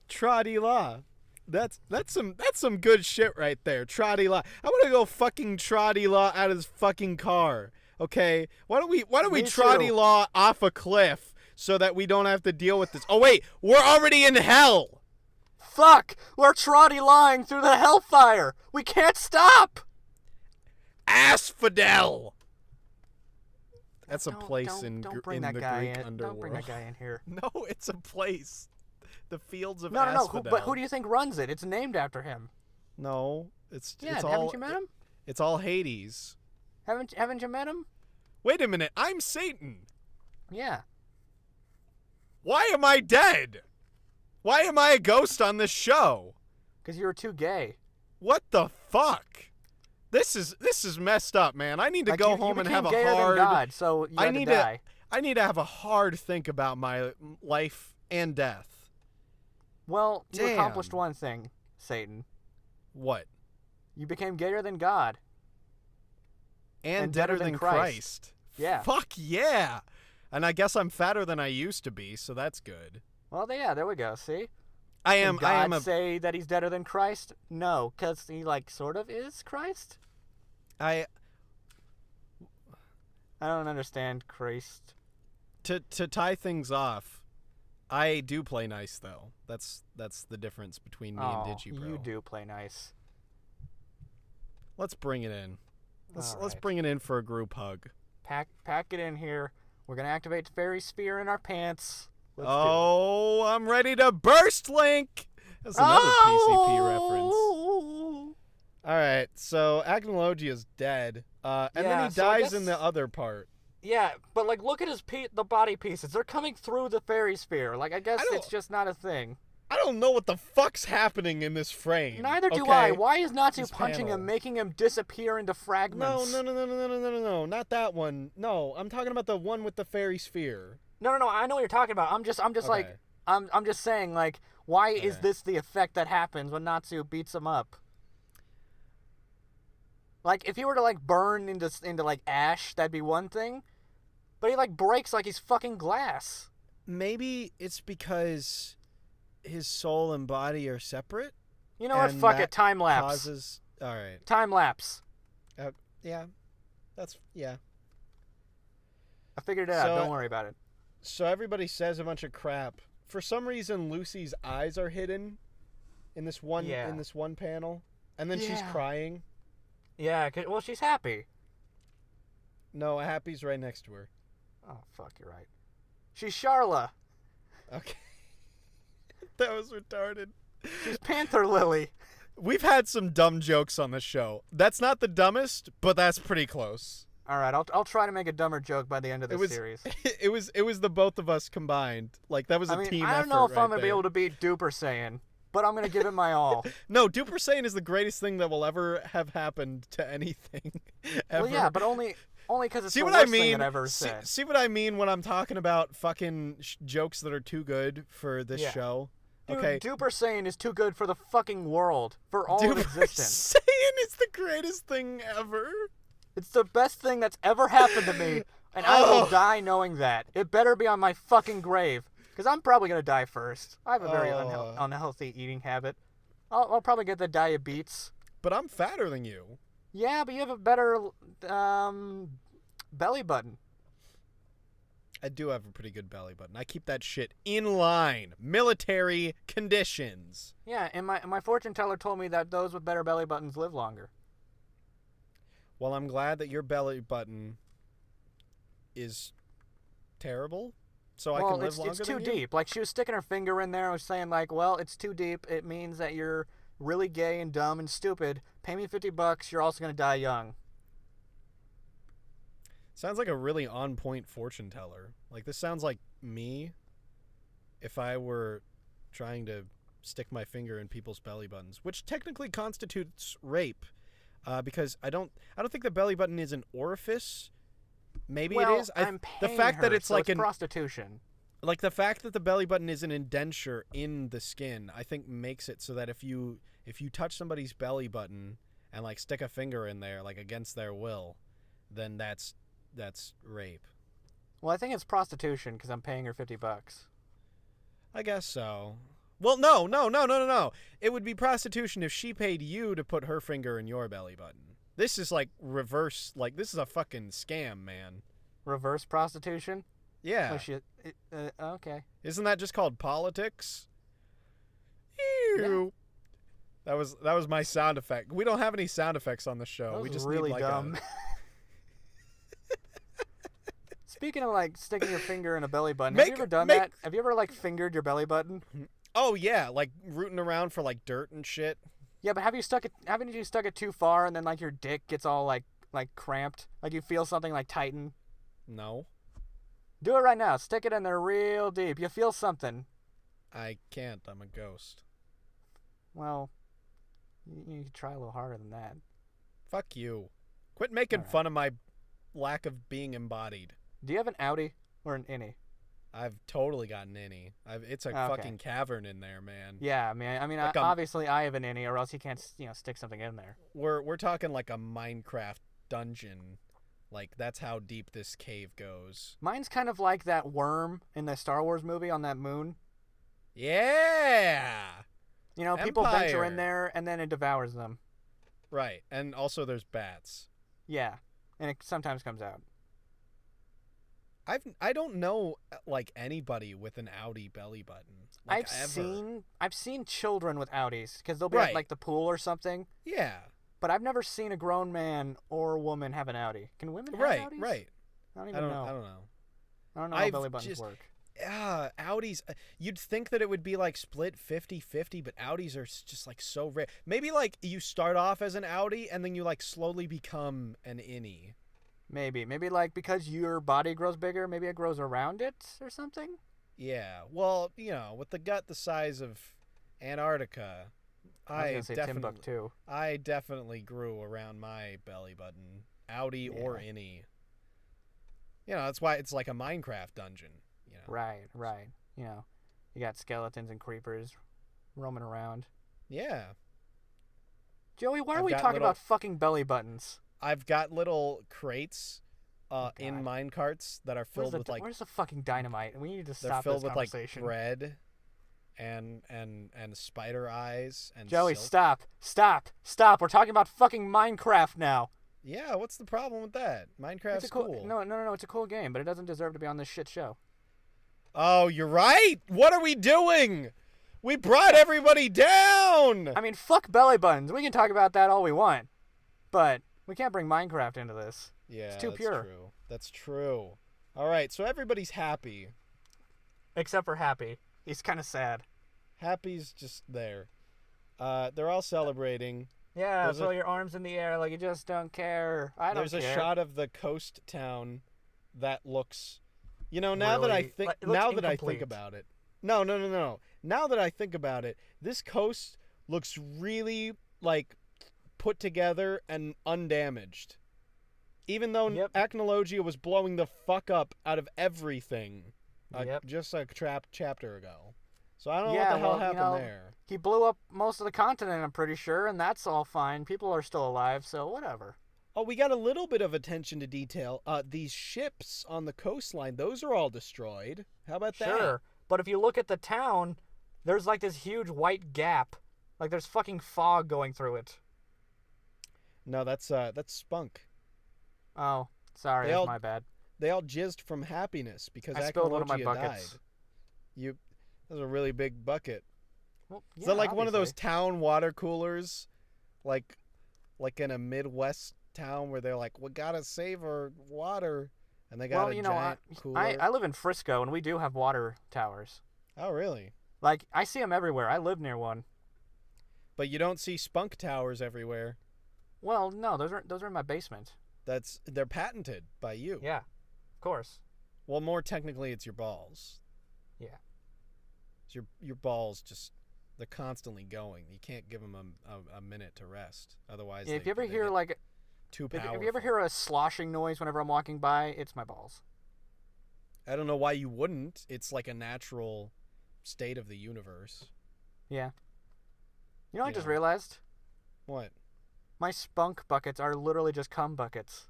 Trotty-la. That's some good shit right there. Trotty-la. I want to go fucking Trotty-la out of his fucking car. Okay? Why don't we Trotty-la off a cliff so that we don't have to deal with this? Oh wait, we're already in hell. Fuck! We're Trotty-lying through the hellfire. We can't stop. Asphodel. That's a place in the Greek underworld. Don't bring that guy in here. No, it's a place. The fields of No. Asphodel. But who do you think runs it? It's named after him. No, it's Yeah, all. haven't you met him? It's all Hades. Haven't you met him? Wait a minute, I'm Satan. Yeah. Why am I dead? Why am I a ghost on this show? Because you were too gay. What the fuck? This is messed up, man. I need to go home and have a hard. Than God, so you had to die. I need to have a hard think about my life and death. Well, you accomplished one thing, Satan. What? You became gayer than God. And deader than Christ. Yeah. Fuck yeah. And I guess I'm fatter than I used to be, so that's good. Well, yeah, there we go. See? Can God say that he's deader than Christ? No, because he, sort of is Christ? I don't understand Christ. To tie things off, I do play nice, though. That's the difference between me and Digibro. You do play nice. Let's bring it in. Let's bring it in for a group hug. Pack it in here. We're going to activate the fairy sphere in our pants. I'm ready to burst, Link! That's another PCP reference. All right, so Agnologia's dead, and then he dies in the other part. Yeah, but look at the body pieces. They're coming through the fairy sphere. I guess it's just not a thing. I don't know what the fuck's happening in this frame. Neither do I. Why is Natsu punching him, making him disappear into fragments? No, not that one. No, I'm talking about the one with the fairy sphere. No, I know what you're talking about. I'm just saying, why is this the effect that happens when Natsu beats him up? If he were to burn into ash, that'd be one thing. But he breaks like he's fucking glass. Maybe it's because his soul and body are separate. You know what? Fuck it. Time lapse. All right. Time lapse. Yeah. I figured it out. Don't worry about it. So everybody says a bunch of crap. For some reason, Lucy's eyes are hidden in this one panel, and then she's crying. Yeah, well, she's happy. No, Happy's right next to her. Oh, fuck, you're right. She's Charla. Okay. That was retarded. She's Panther Lily. We've had some dumb jokes on the show. That's not the dumbest, but that's pretty close. All right, I'll try to make a dumber joke by the end of this series. It was the both of us combined. That was a team effort. I don't know if I'm going to be able to beat Duper Saiyan, but I'm going to give it my all. No, Duper Saiyan is the greatest thing that will ever have happened to anything ever. Well, yeah, but only because it's the worst thing that ever said. See what I mean when I'm talking about fucking jokes that are too good for this show? Dude, Okay. Duper Saiyan is too good for the fucking world. For all of Duper existence. Saiyan is the greatest thing ever. It's the best thing that's ever happened to me. And I will die knowing that. It better be on my fucking grave. Because I'm probably going to die first. I have a very unhealthy eating habit. I'll probably get the diabetes. But I'm fatter than you. Yeah, but you have a better belly button. I do have a pretty good belly button. I keep that shit in line. Military conditions. Yeah, and my fortune teller told me that those with better belly buttons live longer. Well, I'm glad that your belly button is terrible, so I can live longer it's too than you. deep. Like, she was sticking her finger in there and was saying, like, well, it's too deep. It means that you're really gay and dumb and stupid. Pay me $50. You're also going to die young. Sounds like a really on-point fortune teller. Like, this sounds like me if I were trying to stick my finger in people's belly buttons, which technically constitutes rape, because I don't think the belly button is an orifice. Maybe well, it is. I'm the paying fact her, that it's so like it's prostitution. Like the fact that the belly button is an indenture in the skin, I think makes it so that if you touch somebody's belly button and like stick a finger in there like against their will, then that's rape. Well, I think it's prostitution because I'm paying her $50. I guess so. Well, no. It would be prostitution if she paid you to put her finger in your belly button. This is like reverse, like this is a fucking scam, man. Reverse prostitution? Yeah. Oh, shit. Okay. Isn't that just called politics? Yeah. That was my sound effect. We don't have any sound effects on the show. That was We just really need like dumb. Speaking of like sticking your finger in a belly button, have you ever done that? Have you ever like fingered your belly button? Oh yeah, like rooting around for like dirt and shit. Yeah, but haven't you stuck it too far and then like your dick gets all like cramped? Like you feel something like tighten? No. Do it right now. Stick it in there real deep. You feel something. I can't. I'm a ghost. Well, you can try a little harder than that. Fuck you. Quit making fun of my lack of being embodied. Do you have an outie or an innie? I've totally got an innie. It's a fucking cavern in there, man. Yeah, man. I mean, like obviously I have an innie, or else you can't, stick something in there. We're talking like a Minecraft dungeon. Like that's how deep this cave goes. Mine's kind of like that worm in the Star Wars movie on that moon. Yeah. People venture in there and then it devours them. Right, and also there's bats. Yeah, and it sometimes comes out. I don't know like anybody with an outie belly button. Like, I've seen children with outies because they'll be at like the pool or something. Yeah. But I've never seen a grown man or woman have an outie. Can women have outies? Right. I don't know. I don't know. I don't know how belly buttons work. Yeah, outies. You'd think that it would be like split 50-50, but outies are just like so rare. Maybe like you start off as an outie and then you like slowly become an innie. Maybe like because your body grows bigger, maybe it grows around it or something? Yeah. Well, with the gut the size of Antarctica, I definitely grew around my belly button, outie or innie. That's why it's like a Minecraft dungeon. Right. You got skeletons and creepers roaming around. Yeah. Joey, why are we talking about fucking belly buttons? I've got little crates in minecarts that are filled with like... Where's the fucking dynamite? We need to stop this conversation. They're filled with like bread and spider eyes and Joey, silk. Stop. We're talking about fucking Minecraft now. Yeah, what's the problem with that? Minecraft's cool. No, it's a cool game, but it doesn't deserve to be on this shit show. Oh, you're right. What are we doing? We brought everybody down. I mean, fuck belly buttons. We can talk about that all we want, but we can't bring Minecraft into this. Yeah, it's too pure. That's true. All right, so everybody's happy. Except for Happy. He's kind of sad. Happy's just there. They're all celebrating. Yeah, throw your arms in the air like you just don't care. I don't care. There's a shot of the coast town that looks... now that I think about it. No. Now that I think about it, this coast looks really like put together and undamaged. Even though Acnologia was blowing the fuck up out of everything just a chapter ago. So I don't know Yeah, what the hell well, happened there. he blew up most of the continent, I'm pretty sure, and that's all fine. People are still alive, so whatever. Oh, we got a little bit of attention to detail. These ships on the coastline, those are all destroyed. How about that? Sure, but if you look at the town, there's like this huge white gap. Like there's fucking fog going through it. No, that's Spunk. Oh, sorry, that's my bad. They all jizzed from happiness because I spilled one of my Aknologia buckets. died. That was a really big bucket. Well, yeah, Is that like obviously. one of those town water coolers, like in a Midwest town where they're like, we gotta save our water, and they got giant cooler. I live in Frisco, and we do have water towers. Oh, really? Like, I see them everywhere. I live near one. But you don't see spunk towers everywhere. Well, no, those are in my basement. They're patented by you. Yeah, of course. Well, more technically, it's your balls. Yeah. It's your balls they're constantly going. You can't give them a minute to rest. Otherwise, Yeah, if you ever hear like too powerful. if you ever hear a sloshing noise whenever I'm walking by, it's my balls. I don't know why you wouldn't. It's like a natural state of the universe. Yeah. You know what I just Yeah. realized? What? My spunk buckets are literally just cum buckets.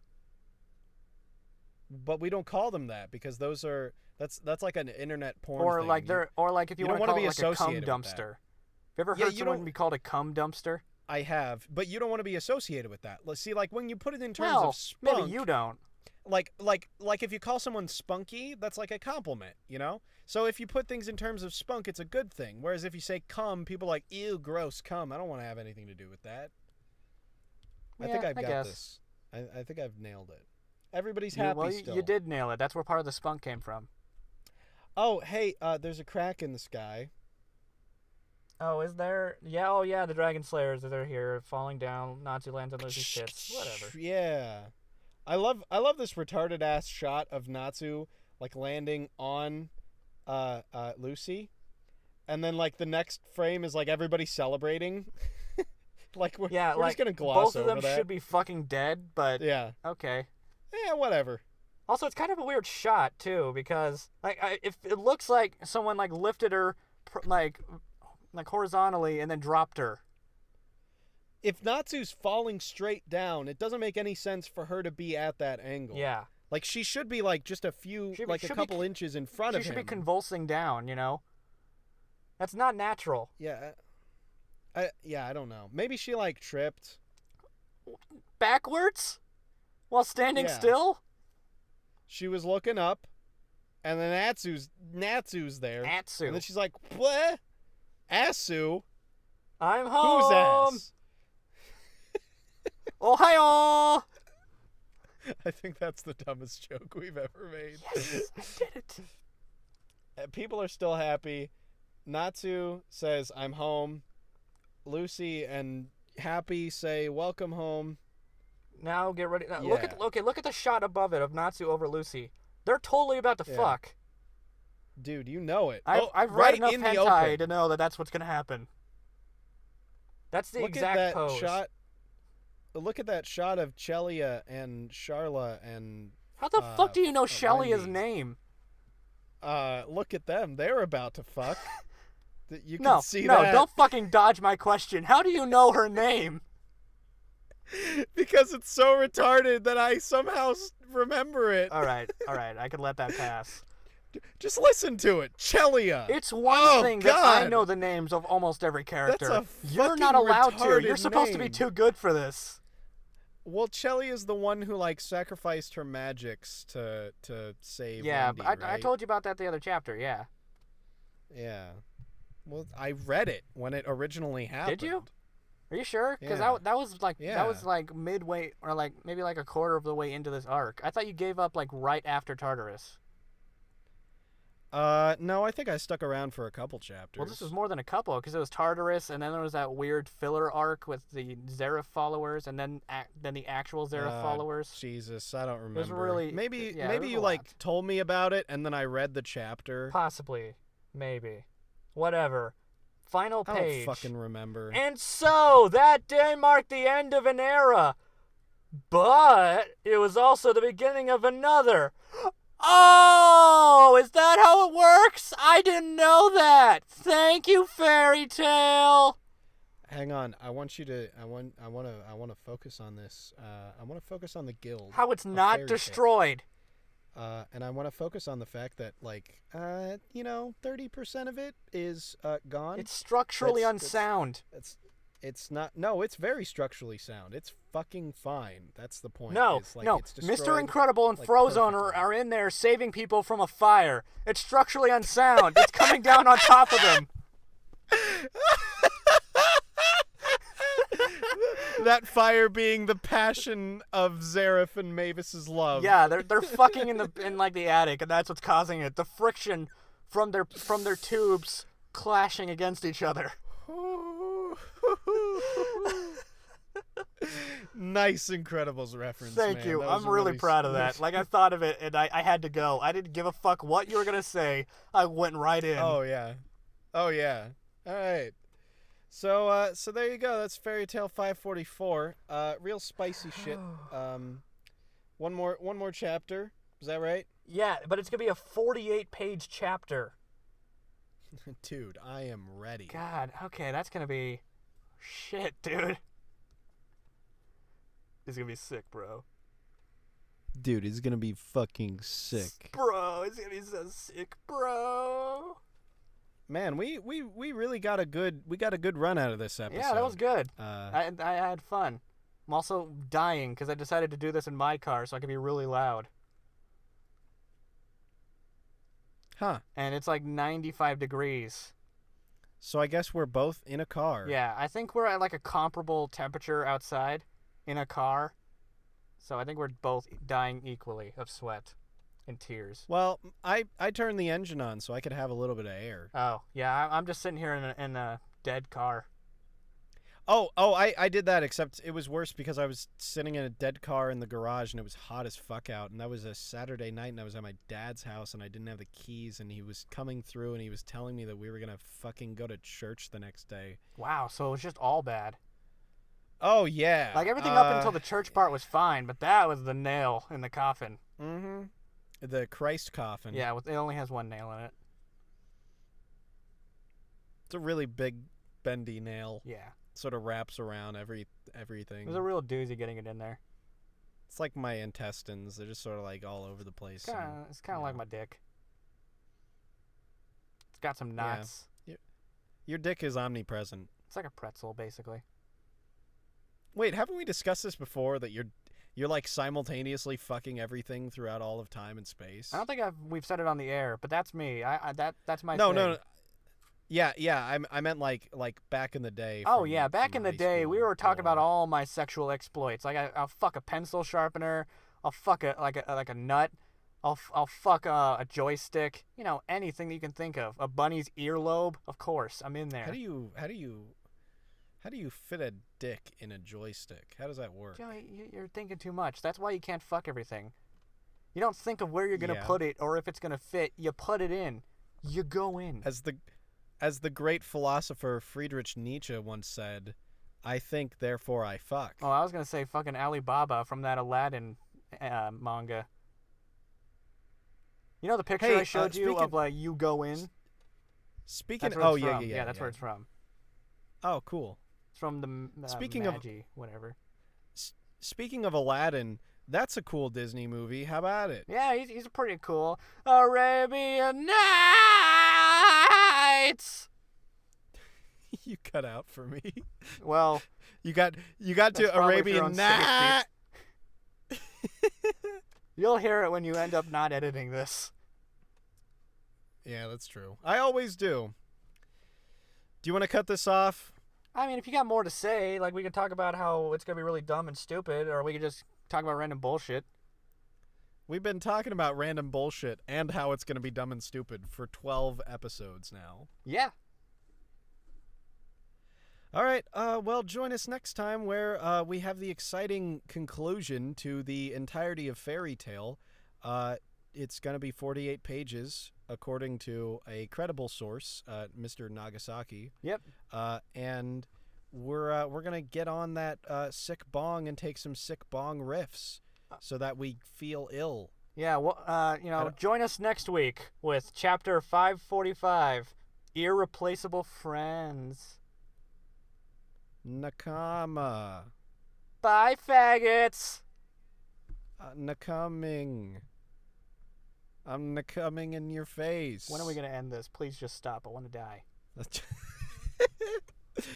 But we don't call them that because that's like an internet porn Or thing. like if you want to call it like a cum associated with dumpster. that. Have you ever Yeah, heard you someone don't- be called a cum dumpster? I have, but you don't want to be associated with that. Let's see, like when you put it in terms Well, of spunk, maybe you don't. like if you call someone spunky, that's like a compliment, you know? So if you put things in terms of spunk, it's a good thing. Whereas if you say cum, people are like, ew, gross, cum. I don't want to have anything to do with that. I think I've got guess. this. I think I've nailed it. Everybody's happy still. You did nail it. That's where part of the spunk came from. Oh, hey, there's a crack in the sky. Oh, is there? Yeah, oh yeah, the Dragon Slayers, they're here, falling down, Natsu lands on Lucy's tits. Whatever. Yeah. I love this retarded ass shot of Natsu like landing on Lucy. And then like the next frame is like everybody celebrating. Like we're just gonna gloss both of them over that. should be fucking dead, but Yeah. okay. Yeah, whatever. Also, it's kind of a weird shot too, because if it looks like someone like lifted her like horizontally and then dropped her. If Natsu's falling straight down, it doesn't make any sense for her to be at that angle. Yeah. Like she should be like just a couple inches in front of him. She should be convulsing down, you know? That's not natural. Yeah. I don't know. Maybe she like tripped. Backwards? While standing Yeah. still? She was looking up, and then Natsu's there. Atsu. And then she's like, what? Asu? I'm home. Whose ass? Ohio! I think that's the dumbest joke we've ever made. Yes, I did it. People are still happy. Natsu says, I'm home. Lucy and Happy say, welcome home. Now get ready. Now, Yeah. Look at the shot above it of Natsu over Lucy. They're totally about to Yeah. fuck. Dude, you know it. I've right read enough in the hentai open. to know that that's what's gonna happen. That's the Look exact at that pose. shot. Look at that shot of Chelia and Sharla and How the fuck do you know Shelia's Wendy. name? Look at them. They're about to fuck. You can No, see no, that. don't fucking dodge my question. How do you know her name? Because it's so retarded that I somehow remember it. All right, I can let that pass. Just listen to it. Chelia. It's one Oh, thing that I God. know the names of almost every character. That's a You're not fucking allowed to. retarded You're supposed to be name. too good for this. Well, Chelia is the one who like sacrificed her magics to save Yeah, Wendy, but I right? told you about that the other chapter. Yeah. Yeah. Well, I read it when it originally happened. Did you? Are you sure? Because Yeah. that was Yeah. like midway or like maybe like a quarter of the way into this arc. I thought you gave up like right after Tartarus. No, I think I stuck around for a couple chapters. Well, this was more than a couple because it was Tartarus, and then there was that weird filler arc with the Zeref followers, and then the actual Zeref followers. Jesus, I don't remember. really- maybe yeah, maybe there's you a like lot. told me about it and then I read the chapter. Possibly, maybe, whatever. Final I page. don't fucking remember. And so that day marked the end of an era, but it was also the beginning of another. Oh, is that how it works? I didn't know that. Thank you, fairy tale. Hang on, I want you to. I want to focus on this. I want to focus on the guild. How it's of not Fairy Tail. destroyed. And I want to focus on the fact that, 30% of it is gone. It's structurally unsound. It's not. No, it's very structurally sound. It's fucking fine. That's the point. No, It's no. It's destroyed, Mr. Incredible and like, Frozone perfectly. are in there saving people from a fire. It's structurally unsound. It's coming down on top of them. That fire being the passion of Zareth and Mavis's love. Yeah, they're fucking in the attic, and that's what's causing it. The friction from their tubes clashing against each other. Nice Incredibles reference. Thank man. you. That was I'm really proud of really that. Like, I thought of it, and I had to go. I didn't give a fuck what you were gonna say. I went right in. Oh yeah. All right. So there you go. That's Fairy Tale 544. Real spicy shit. One more chapter. Is that right? Yeah, but it's gonna be a 48-page chapter. Dude, I am ready. God, okay, that's gonna be shit, dude. It's gonna be sick, bro. Dude, it's gonna be fucking sick. Bro, it's gonna be so sick, bro. Man, we really got a good run out of this episode. Yeah, that was good. Uh, I had fun. I'm also dying because I decided to do this in my car so I could be really loud. Huh. And it's like 95 degrees. So I guess we're both in a car. Yeah, I think we're at like a comparable temperature outside in a car. So I think we're both dying equally of sweat and tears. Well, I turned the engine on so I could have a little bit of air. Oh, yeah, I'm just sitting here in a dead car. Oh, I did that, except it was worse because I was sitting in a dead car in the garage and it was hot as fuck out, and that was a Saturday night and I was at my dad's house and I didn't have the keys, and he was coming through and he was telling me that we were gonna fucking go to church the next day. Wow, so it was just all bad. Oh yeah. Like everything up until the church part was fine, but that was the nail in the coffin. Mm-hmm. The Christ coffin. Yeah, it only has one nail in it. It's a really big bendy nail. Yeah. Sort of wraps around everything. It was a real doozy getting it in there. It's like my intestines. They're just sort of like all over the place. It's kind of like my dick. It's got some knots. Yeah. Your dick is omnipresent. It's like a pretzel, basically. Wait, haven't we discussed this before, that you're like simultaneously fucking everything throughout all of time and space? I don't think we've said it on the air, but that's me. That's my No, thing. no. Yeah. I meant like back in the day. Oh from- yeah, back from in the high day, school we were talking about or- all my sexual exploits. Like I'll fuck a pencil sharpener. I'll fuck a nut. I'll fuck a joystick. You know, anything that you can think of. A bunny's earlobe. Of course, I'm in there. How do you fit a dick in a joystick? How does that work? Joey, you're thinking too much. That's why you can't fuck everything. You don't think of where you're gonna Yeah. put it or if it's gonna fit. You put it in. You go in. As the great philosopher Friedrich Nietzsche once said, "I think, therefore I fuck." Oh, I was gonna say fucking Alibaba from that Aladdin manga. You know the picture Hey, I showed you speaking- of like you go in? Speaking. That's where Oh it's yeah, from. yeah. That's where it's from. Oh, cool. It's from the Speaking of- Magi, whatever. Speaking of Aladdin, that's a cool Disney movie. How about it? Yeah, he's pretty cool. Arabian Nights. You cut out for me. Well, You got That's to probably for your Arabian own Night. you'll hear it when you end up not editing this. Yeah, that's true. I always do. Do you want to cut this off? I mean, if you got more to say, like we could talk about how it's gonna be really dumb and stupid, or we could just talk about random bullshit. We've been talking about random bullshit and how it's going to be dumb and stupid for 12 episodes now. Yeah. All right. Well, join us next time where we have the exciting conclusion to the entirety of Fairy Tale. It's going to be 48 pages, according to a credible source, Mr. Nagasaki. Yep. And we're going to get on that sick bong and take some sick bong riffs so that we feel ill Yeah, well, I don't- join us next week with chapter 545, Irreplaceable Friends. Nakama. Bye, faggots! Nakaming. I'm nakaming in your face. When are we going to end this? Please just stop. I want to die.